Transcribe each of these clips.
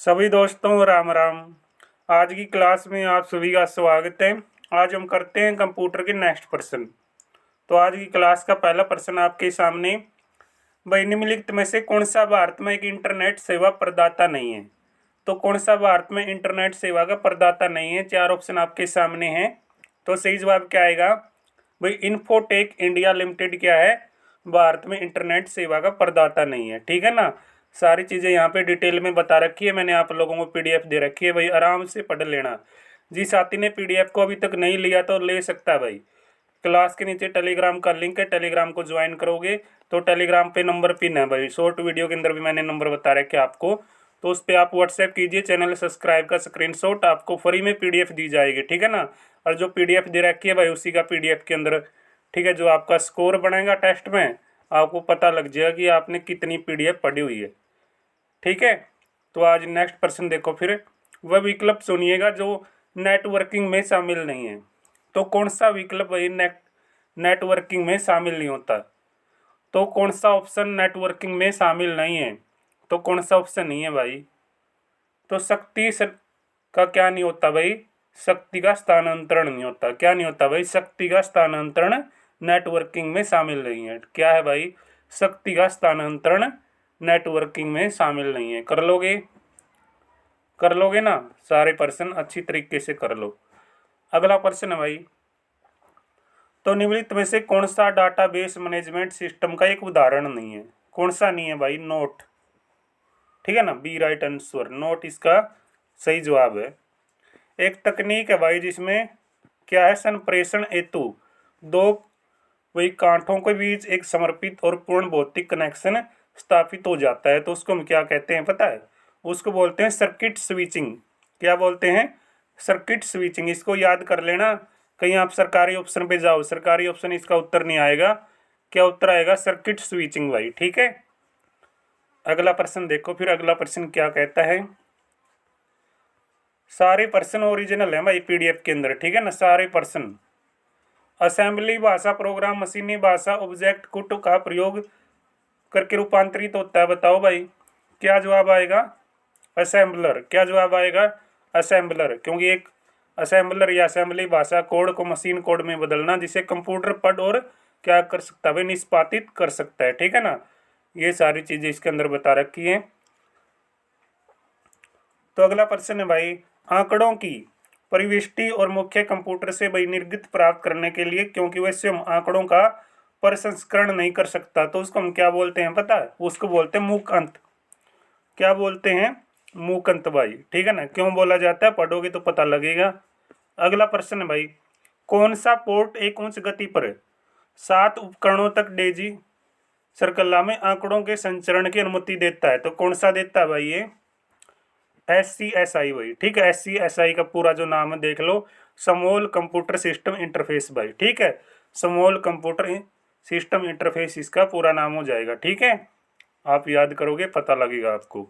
सभी दोस्तों राम राम। आज की क्लास में आप सभी का स्वागत है। आज हम करते हैं कंप्यूटर के नेक्स्ट प्रश्न। तो आज की क्लास का पहला प्रश्न आपके सामने, भाई निम्नलिखित में से कौन सा भारत में एक इंटरनेट सेवा प्रदाता नहीं है। तो कौन सा भारत में इंटरनेट सेवा का प्रदाता नहीं है, चार ऑप्शन आपके सामने हैं। तो सही जवाब क्या आएगा भाई, इन्फोटेक इंडिया लिमिटेड क्या है, भारत में इंटरनेट सेवा का प्रदाता नहीं है। ठीक है ना, सारी चीज़ें यहाँ पे डिटेल में बता रखी है, मैंने आप लोगों को पीडीएफ दे रखी है भाई, आराम से पढ़ लेना। जिस साथी ने पीडीएफ को अभी तक नहीं लिया तो ले सकता है भाई। क्लास के नीचे टेलीग्राम का लिंक है, टेलीग्राम को ज्वाइन करोगे तो टेलीग्राम पे नंबर पिन है भाई, शॉर्ट वीडियो के अंदर भी मैंने नंबर बता रखे आपको। तो उस पर आप व्हाट्सएप कीजिए, चैनल सब्सक्राइब का स्क्रीनशॉट आपको फ्री में पीडीएफ दी जाएगी। ठीक है ना, और जो पीडीएफ दे रखी है भाई उसी का पीडीएफ के अंदर, ठीक है, जो आपका स्कोर बनेगा टेस्ट में आपको पता लग जाएगा कि आपने कितनी पीडीएफ पढ़ी हुई है। ठीक है, तो आज नेक्स्ट प्रश्न देखो फिर, वह विकल्प सुनिएगा जो नेटवर्किंग में शामिल नहीं है। तो कौन सा विकल्प भाई नेटवर्किंग में शामिल नहीं होता। तो कौन सा ऑप्शन नेटवर्किंग में शामिल नहीं है, तो कौन सा ऑप्शन नहीं है भाई। तो का क्या नहीं होता भाई, शक्ति का स्थानांतरण नहीं होता। क्या नहीं होता भाई, शक्ति का स्थानांतरण नेटवर्किंग में शामिल नहीं है। क्या है भाई, शक्ति का स्थानांतरण नेटवर्किंग में शामिल नहीं है। कर लोगे ना, सारे प्रश्न अच्छी तरीके से कर लो। अगला प्रश्न है भाई, तो निम्नलिखित में से कौन सा डाटाबेस मैनेजमेंट सिस्टम का एक उदाहरण नहीं है। कौन सा नहीं है भाई, नोट। ठीक है ना, बी राइट आंसर, नोट इसका सही जवाब है। एक तकनीक है भाई जिसमें क्या है, संप्रेषण हेतु दो वही कांठों के बीच एक समर्पित और पूर्ण भौतिक कनेक्शन स्थापित हो जाता है। तो उसको हम क्या कहते हैं पता है, उसको बोलते हैं सर्किट स्विचिंग। क्या बोलते हैं, सर्किट स्विचिंग। इसको याद कर लेना, कहीं आप सरकारी ऑप्शन पे जाओ, सरकारी ऑप्शन इसका उत्तर नहीं आएगा। क्या उत्तर आएगा, सर्किट स्विचिंग भाई। ठीक है, अगला प्रश्न देखो फिर, अगला प्रश्न क्या कहता है। सारे प्रश्न ओरिजिनल है भाई पीडीएफ के अंदर। ठीक है ना, सारे प्रश्न। असेंबली भाषा प्रोग्राम मशीनी भाषा ऑब्जेक्ट कुट का प्रयोग करके रूपांतरित होता है। बताओ भाई क्या जवाब आएगा, असेंबलर। क्या जवाब आएगा, असेंबलर। क्योंकि एक असेंबलर या असेंबली भाषा कोड को मशीन कोड में बदलना, जिसे कंप्यूटर पढ़ और क्या कर सकता है, निष्पादित कर सकता है। ठीक है ना, ये सारी चीज़ें इसके अंदर बता रखी हैं। तो अगला प्रश्न है भाई, आंकड़ों की परिविष्टि और मुख्य कंप्यूटर से निर्गत प्राप्त करने के लिए, क्योंकि वह स्वयं आंकड़ों का प्रसंस्करण नहीं कर सकता, तो उसको हम क्या बोलते हैं पता है, उसको बोलते हैं मूक अंत। क्या बोलते हैं, मूक अंत भाई। ठीक है ना, क्यों बोला जाता है पढ़ोगे तो पता लगेगा। अगला प्रश्न है भाई, कौन सा पोर्ट एक उच्च गति पर 7 उपकरणों तक डेजी श्रृंखला में आंकड़ों के संचरण की अनुमति देता है। तो कौन सा देता है भाई, ये SCSI भाई। ठीक है, SCSI का पूरा जो नाम है देख लो, स्मॉल कंप्यूटर सिस्टम इंटरफेस भाई। ठीक है, स्मॉल कंप्यूटर सिस्टम इंटरफेस इसका पूरा नाम हो जाएगा। ठीक है, आप याद करोगे पता लगेगा आपको।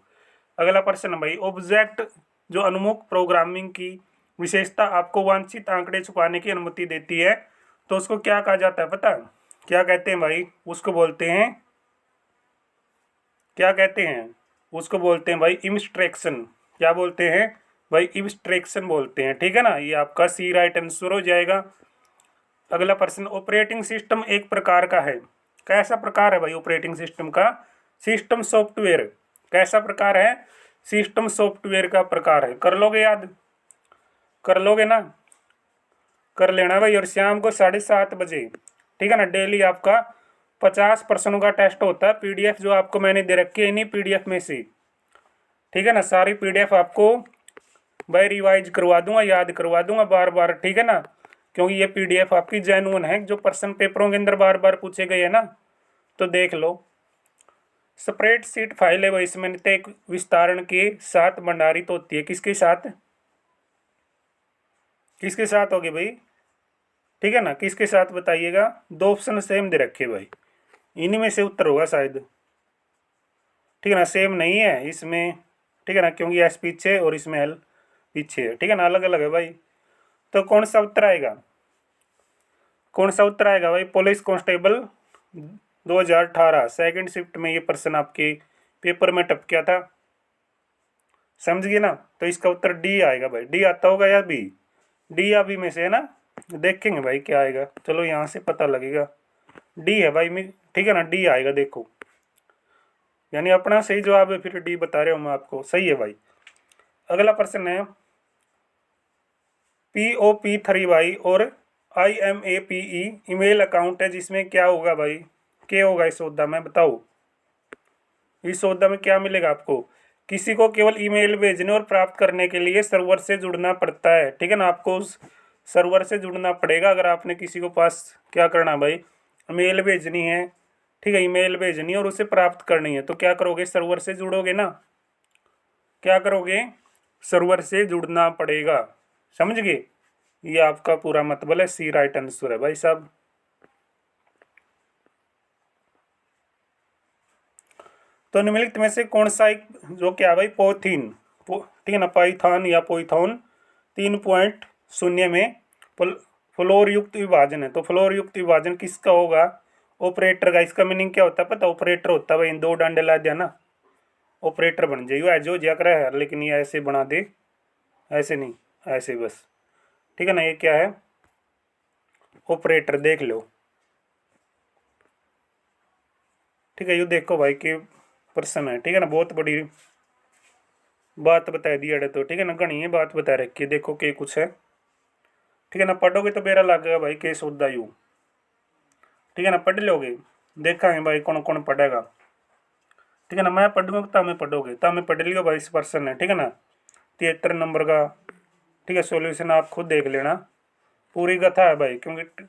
अगला प्रश्न भाई, ऑब्जेक्ट जो उन्मुख प्रोग्रामिंग की विशेषता आपको वांछित आंकड़े छुपाने की अनुमति देती है, तो उसको क्या कहा जाता है पता है, क्या कहते हैं भाई, उसको बोलते हैं, क्या कहते हैं, उसको बोलते हैं भाई इब्स्ट्रैक्शन। क्या बोलते हैं भाई, इब्स्ट्रैक्शन बोलते हैं। ठीक है ना, ये आपका सी राइट आंसर हो जाएगा। अगला प्रश्न, ऑपरेटिंग सिस्टम एक प्रकार का है। कैसा प्रकार है भाई ऑपरेटिंग सिस्टम का, सिस्टम सॉफ्टवेयर। कैसा प्रकार है, सिस्टम सॉफ्टवेयर का प्रकार है। कर लोगे याद, कर लोगे ना, कर लेना भाई। और शाम को 7:30 बजे, ठीक है ना, डेली आपका 50 प्रश्नों का टेस्ट होता है। पीडीएफ जो आपको मैंने दे रखी है इन्हीं पीडीएफ में से, ठीक है ना, सारी पीडीएफ आपको भाई रिवाइज करवा दूंगा, याद करवा दूंगा बार बार। ठीक है ना, क्योंकि ये पीडीएफ आपकी जेन्युइन है, जो प्रश्न पेपरों के अंदर बार बार पूछे गए हैं ना, तो देख लो। स्प्रेडशीट फाइल है भाई, इसमें एक विस्तारण के साथ भंडारित होती है। किसके साथ, किसके साथ होगी भाई, ठीक है ना, किसके साथ बताइएगा। दो ऑप्शन सेम दे रखे भाई, इन्हीं में से उत्तर होगा शायद। ठीक है ना, सेम नहीं है इसमें, ठीक है ना, क्योंकि एस पीछे और इसमें एल पीछे है। ठीक है ना, अलग अलग है भाई। तो कौन सा उत्तर आएगा, कौन सा उत्तर आएगा भाई, पुलिस कांस्टेबल 2018 सेकंड शिफ्ट में ये प्रश्न आपके पेपर में टपकिया था। समझ गए ना। तो इसका उत्तर डी आएगा भाई। डी आता होगा या बी? डी या बी में से है ना, देखेंगे भाई क्या आएगा। चलो यहाँ से पता लगेगा। डी है भाई, ठीक है ना, डी आएगा। देखो यानी अपना सही जवाब है, फिर डी बता रहे हो मैं आपको। सही है भाई। अगला प्रश्न है POP3 भाई और IMAPE ईमेल अकाउंट है जिसमें क्या होगा भाई, क्या होगा इस सौदा में, बताओ। इस सौदा में क्या मिलेगा आपको? किसी को केवल ईमेल भेजने और प्राप्त करने के लिए सर्वर से जुड़ना पड़ता है, ठीक है ना। आपको उस सर्वर से जुड़ना पड़ेगा अगर आपने किसी को पास क्या करना भाई, ईमेल भेजनी है, ठीक है, ईमेल भेजनी है और उसे प्राप्त करनी है। तो क्या करोगे, सर्वर से जुड़ोगे ना। क्या करोगे, सर्वर से जुड़ना पड़ेगा। समझ गए? ये आपका पूरा मतलब है। सी राइट आंसर है भाई साहब। तो निम्नलिखित में से कौन सा एक जो क्या भाई पोथीन, ठीक है ना, पाइथन या पोइथॉन 3.0 में फ्लोर युक्त विभाजन है। तो फ्लोर युक्त विभाजन किसका होगा? ऑपरेटर का। इसका मीनिंग क्या होता है पता? ऑपरेटर होता है भाई, दो डंडे ला दिया ना, ऑपरेटर बन जाइए। जो जक रहा है, लेकिन ये ऐसे बना दे, ऐसे नहीं, ऐसे बस, ठीक है ना। ये क्या है? ऑपरेटर। देख लो, ठीक है। ये देखो भाई कि प्रश्न है, ठीक है ना, बहुत बड़ी बात बता दी है तो, ठीक है ना, घनी बात बता रखी है। देखो कि कुछ है, ठीक है ना, पढ़ोगे तो बेरा लगेगा भाई के सौदा यू, ठीक है ना, पढ़ लोगे। देखा है भाई कौन कौन पढ़ेगा, ठीक है ना। मैं पढ़ूंगा तब पढ़ोगे, तब मैं पढ़ लियो भाई। इस प्रश्न है, ठीक है ना, 73 नंबर का, ठीक है। सॉल्यूशन आप खुद देख लेना, पूरी कथा है भाई। क्योंकि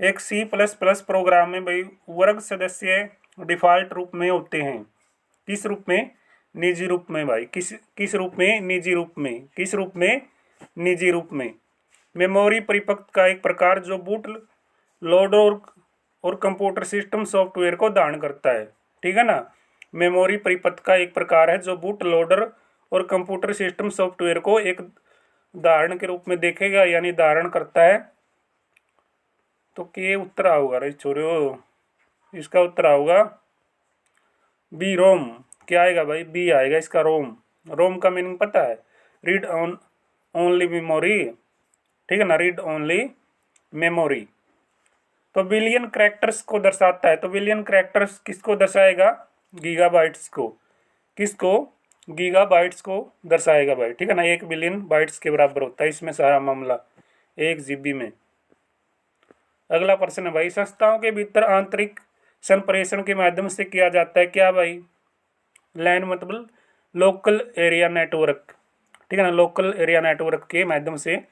एक C++ प्रोग्राम में भाई वर्ग सदस्य डिफ़ॉल्ट रूप में होते हैं। किस रूप में? निजी रूप में भाई। किस रूप में? निजी रूप में। किस रूप में? निजी रूप में। मेमोरी परिपथ का एक प्रकार जो बूट लोडर और कंप्यूटर सिस्टम सॉफ्टवेयर को धारण करता है, ठीक है ना। मेमोरी परिपथ का एक प्रकार है जो बूट लोडर और कंप्यूटर सिस्टम सॉफ्टवेयर को एक धारण के रूप में देखेगा, यानी धारण करता है। तो के उत्तर आओगा रे छोरियो, इसका उत्तर आओगा बी, रोम। क्या आएगा भाई? बी आएगा इसका, रोम। रोम का मीनिंग पता है? रीड ओनली मेमोरी, ठीक है ना, रीड ओनली मेमोरी। तो बिलियन कैरेक्टर्स को दर्शाता है। तो बिलियन कैरेक्टर्स किसको दर्शाएगा? गीगाबाइट्स को। किसको? गीगाबाइट्स को दर्शाएगा भाई, ठीक है ना। 1 बिलियन बाइट्स के बराबर होता है इसमें सारा मामला, 1 GB में। अगला प्रश्न है भाई, संस्थाओं के भीतर आंतरिक संप्रेषण के माध्यम से किया जाता है क्या भाई? लैन मतलब लोकल एरिया नेटवर्क, ठीक है ना। लोकल एरिया नेटवर्क के माध्यम से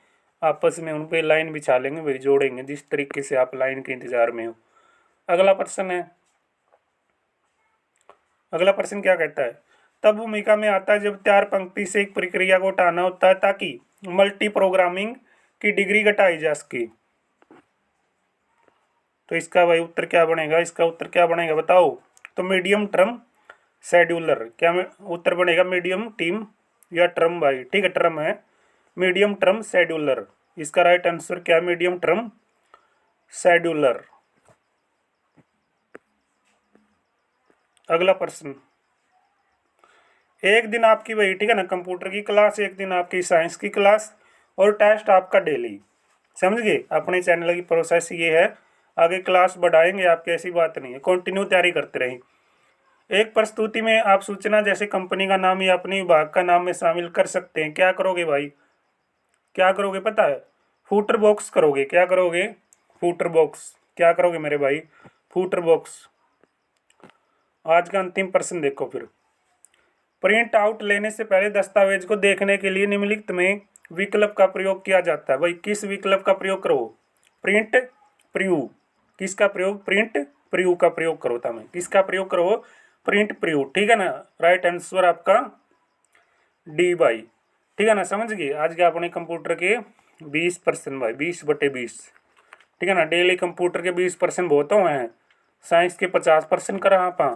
आपस में उन पे लाइन बिछा लेंगे भाई, जोड़ेंगे, जिस तरीके से आप लाइन के इंतजार में हो। अगला प्रश्न है, अगला प्रश्न क्या कहता है? तब भूमिका में आता है जब 4 पंक्ति से एक प्रक्रिया को हटाना होता है ताकि मल्टी प्रोग्रामिंग की डिग्री घटाई जा सके। तो इसका भाई उत्तर क्या बनेगा? इसका उत्तर क्या बनेगा बताओ। तो मीडियम टर्म शेड्यूलर। क्या उत्तर बनेगा? मीडियम टीम या टर्म भाई, ठीक है, टर्म है। Medium term scheduler. इसका राइट आंसर क्या है? Medium term scheduler. अगला प्रश्न, एक दिन आपकी भाई, ठीक है ना, कंप्यूटर की क्लास, एक दिन आपकी साइंस की क्लास और टेस्ट आपका डेली। समझ गए? अपने चैनल की प्रोसेस ये है, आगे क्लास बढ़ाएंगे आपकी, ऐसी बात नहीं है, कंटिन्यू तैयारी करते रहें। एक प्रस्तुति में आप सूचना जैसे कंपनी का नाम या अपने विभाग का नाम में शामिल कर सकते हैं। क्या करोगे भाई? क्या करोगे पता है? फूटर बॉक्स करोगे। क्या करोगे? Footer box. क्या करोगे मेरे भाई? Footer box. आज का अंतिम प्रश्न देखो फिर। प्रिंट आउट लेने से पहले दस्तावेज को देखने के लिए निम्नलिखित में विकल्प का प्रयोग किया जाता है। भाई किस विकल्प का प्रयोग करो? Print preview. किसका प्रयोग? प्रिंट प्रीव्यू का प्रयोग करो। तमें किसका प्रयोग करो? प्रिंट प्रीव्यू, ठीक है ना। राइट आंसर आपका डी भाई, ठीक है ना। समझ गए? आज के अपने कंप्यूटर के 20% भाई, 20/20, ठीक है ना। डेली कंप्यूटर के 20% बहुत हुए हैं, साइंस के 50% करा आपा,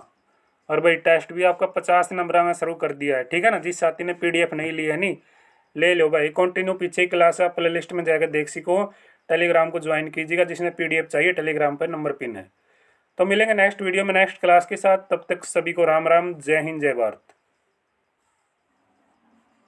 और भाई टेस्ट भी आपका 50 नंबर में शुरू कर दिया है, ठीक है ना। जिस साथी ने PDF नहीं ली है नहीं, ले लो भाई, कंटिन्यू पीछे की क्लास आप प्ले लिस्ट में जाकर देख सीखो। टेलीग्राम को ज्वाइन कीजिएगा, जिसने PDF चाहिए टेलीग्राम पर नंबर पिन है। तो मिलेंगे नेक्स्ट वीडियो में नेक्स्ट क्लास के साथ। तब तक सभी को राम राम, जय हिंद, जय भारत।